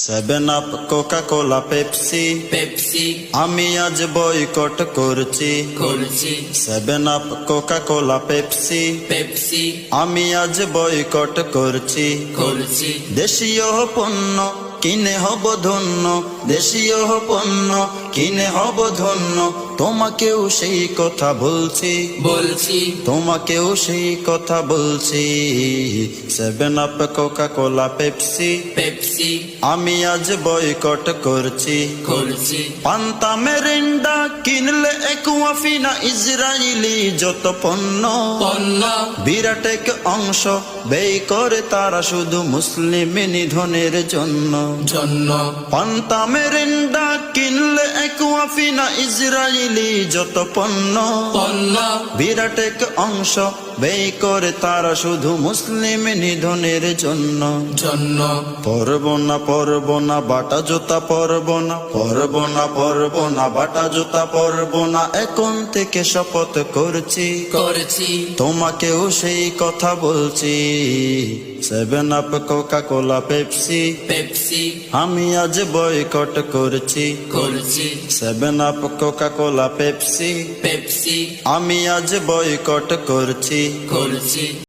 Seven up, Coca Cola, Pepsi, Pepsi আমি আজ boycott করছি। Seven up, Coca Cola, Pepsi, Pepsi আমি আজ বয়কট করছি। দেশীয় পণ্য কিনে হব ধন্য, দেশীয় পণ্য কিনে হব ধন্য, তোমাকেও সেই কথা বলছি, তোমাকেও সেই কথা বলছি। Seven up, Coca Cola, Pepsi, Pepsi আমি আজ বয়কট করছি। পান্তা মেরিন্ডা কিনলে একুয়াফিনা, ইসরায়েলি যত পণ্য বিরাট এক অংশ ব্যয় করে তারা শুধু মুসলিম নিধনের জন্য। পান্তা মেরিন্ডা কিনলে একুয়াফিনা, ইসরায়েলি যত পণ্য বিরাট এক অংশ ব্যয় করে তারা শুধু মুসলিম নিধনের জন্য। পরব না, পরব না, বাটা জুতা পরব না, পরব না, পরব না, বাটা জুতা পরব না, এখন থেকে শপথ করছি, তোমাকেও সেই কথা বলছি। Seven up, Coca Cola, Pepsi, Pepsi আমি আজ বয়কট করছি। Seven up, Coca Cola, Pepsi, Pepsi আমি আজ বয়কট করছি।